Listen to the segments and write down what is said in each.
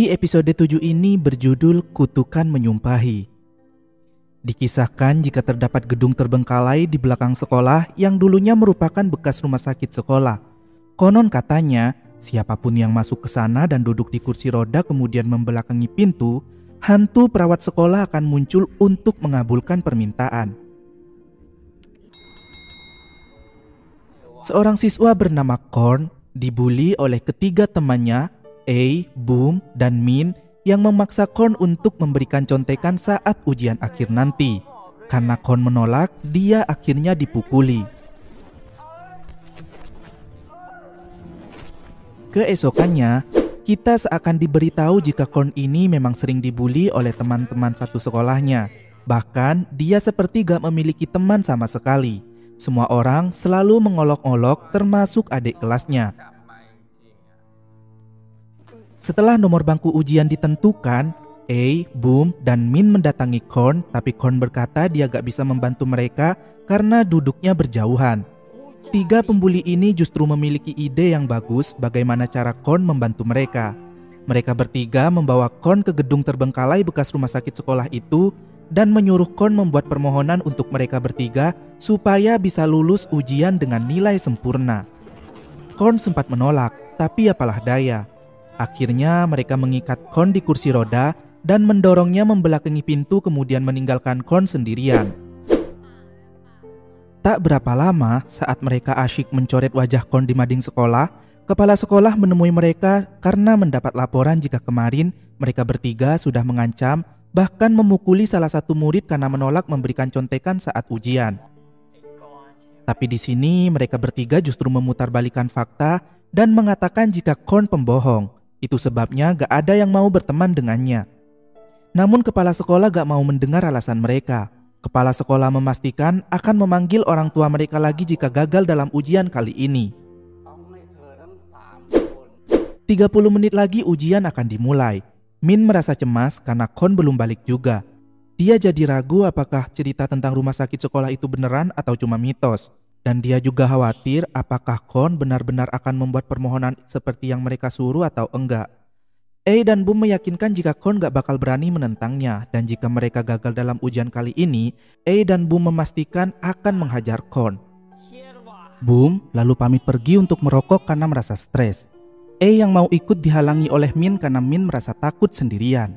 Di episode 7 ini berjudul Kutukan Menyumpahi. Dikisahkan jika terdapat gedung terbengkalai di belakang sekolah yang dulunya merupakan bekas rumah sakit sekolah. Konon katanya, siapapun yang masuk ke sana dan duduk di kursi roda kemudian membelakangi pintu, hantu perawat sekolah akan muncul untuk mengabulkan permintaan. Seorang siswa bernama Korn dibully oleh ketiga temannya, A, Boom, dan Min, yang memaksa Korn untuk memberikan contekan saat ujian akhir nanti. Karena Korn menolak, dia akhirnya dipukuli. Keesokannya, kita seakan diberitahu jika Korn ini memang sering dibully oleh teman-teman satu sekolahnya. Bahkan, dia seperti gak memiliki teman sama sekali. Semua orang selalu mengolok-olok termasuk adik kelasnya. Setelah nomor bangku ujian ditentukan, A, Boom, dan Min mendatangi Korn, tapi Korn berkata dia gak bisa membantu mereka karena duduknya berjauhan. Tiga pembuli ini justru memiliki ide yang bagus bagaimana cara Korn membantu mereka. Mereka bertiga membawa Korn ke gedung terbengkalai bekas rumah sakit sekolah itu dan menyuruh Korn membuat permohonan untuk mereka bertiga supaya bisa lulus ujian dengan nilai sempurna. Korn sempat menolak, tapi apalah daya. Akhirnya mereka mengikat Korn di kursi roda dan mendorongnya membelakangi pintu kemudian meninggalkan Korn sendirian. Tak berapa lama saat mereka asyik mencoret wajah Korn di mading sekolah, kepala sekolah menemui mereka karena mendapat laporan jika kemarin mereka bertiga sudah mengancam bahkan memukuli salah satu murid karena menolak memberikan contekan saat ujian. Tapi di sini mereka bertiga justru memutarbalikkan fakta dan mengatakan jika Korn pembohong. Itu sebabnya gak ada yang mau berteman dengannya. Namun kepala sekolah gak mau mendengar alasan mereka. Kepala sekolah memastikan akan memanggil orang tua mereka lagi jika gagal dalam ujian kali ini. 30 menit lagi ujian akan dimulai. Min merasa cemas karena Korn belum balik juga. Dia jadi ragu apakah cerita tentang rumah sakit sekolah itu beneran atau cuma mitos. Dan dia juga khawatir apakah Korn benar-benar akan membuat permohonan seperti yang mereka suruh atau enggak. A dan Boom meyakinkan jika Korn gak bakal berani menentangnya. Dan jika mereka gagal dalam ujian kali ini, A dan Boom memastikan akan menghajar Korn. Boom lalu pamit pergi untuk merokok karena merasa stres. A yang mau ikut dihalangi oleh Min karena Min merasa takut sendirian.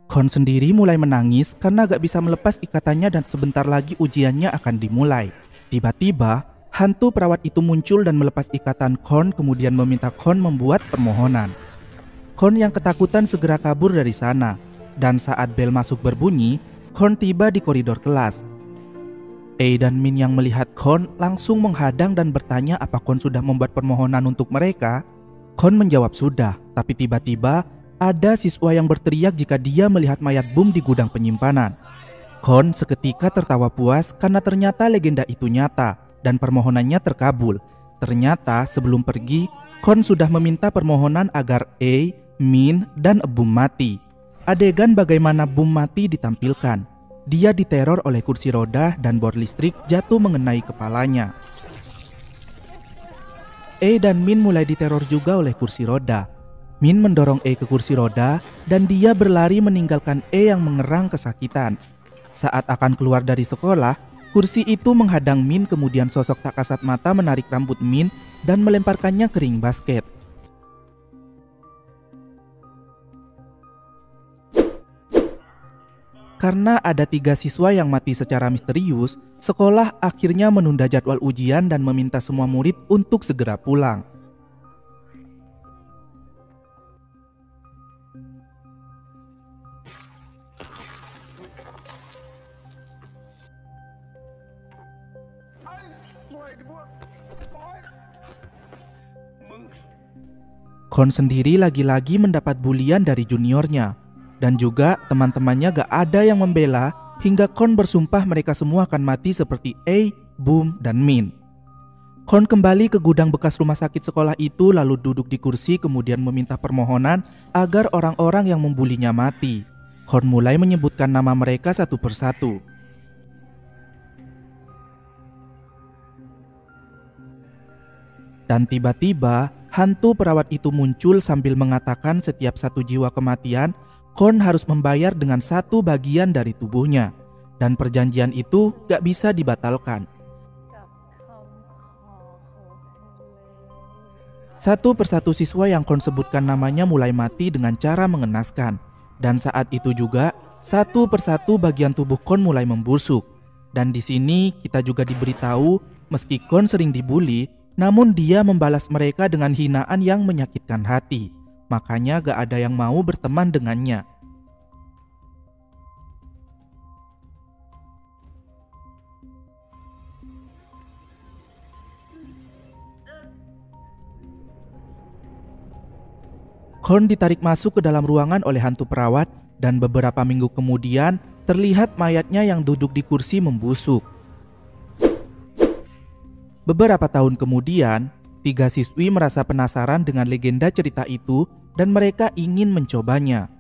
Korn sendiri mulai menangis karena gak bisa melepas ikatannya dan sebentar lagi ujiannya akan dimulai. Tiba-tiba, hantu perawat itu muncul dan melepas ikatan Korn kemudian meminta Korn membuat permohonan. Korn yang ketakutan segera kabur dari sana. Dan saat bel masuk berbunyi, Korn tiba di koridor kelas. A dan Min yang melihat Korn langsung menghadang dan bertanya apa Korn sudah membuat permohonan untuk mereka. Korn menjawab sudah, tapi tiba-tiba ada siswa yang berteriak jika dia melihat mayat Boom di gudang penyimpanan. Korn seketika tertawa puas karena ternyata legenda itu nyata dan permohonannya terkabul. Ternyata sebelum pergi, Korn sudah meminta permohonan agar A, Min, dan Boom mati. Adegan bagaimana Boom mati ditampilkan. Dia diteror oleh kursi roda dan bor listrik jatuh mengenai kepalanya. A dan Min mulai diteror juga oleh kursi roda. Min mendorong A ke kursi roda dan dia berlari meninggalkan A yang mengerang kesakitan. Saat akan keluar dari sekolah, kursi itu menghadang Min kemudian sosok tak kasat mata menarik rambut Min dan melemparkannya ke ring basket. Karena ada 3 siswa yang mati secara misterius, sekolah akhirnya menunda jadwal ujian dan meminta semua murid untuk segera pulang. Korn sendiri lagi-lagi mendapat bulian dari juniornya. Dan juga teman-temannya gak ada yang membela hingga Korn bersumpah mereka semua akan mati seperti A, Boom, dan Min. Korn kembali ke gudang bekas rumah sakit sekolah itu lalu duduk di kursi kemudian meminta permohonan agar orang-orang yang membulinya mati. Korn mulai menyebutkan nama mereka satu persatu. Dan tiba-tiba Hantu perawat itu muncul sambil mengatakan setiap 1 jiwa kematian, Kon harus membayar dengan 1 bagian dari tubuhnya. Dan perjanjian itu gak bisa dibatalkan. Satu persatu siswa yang Kon sebutkan namanya mulai mati dengan cara mengenaskan. Dan saat itu juga, satu persatu bagian tubuh Kon mulai membusuk. Dan di sini kita juga diberitahu, meski Kon sering dibully, namun dia membalas mereka dengan hinaan yang menyakitkan hati. Makanya gak ada yang mau berteman dengannya. Kon ditarik masuk ke dalam ruangan oleh hantu perawat dan beberapa minggu kemudian terlihat mayatnya yang duduk di kursi membusuk. Beberapa tahun kemudian, 3 siswi merasa penasaran dengan legenda cerita itu dan mereka ingin mencobanya.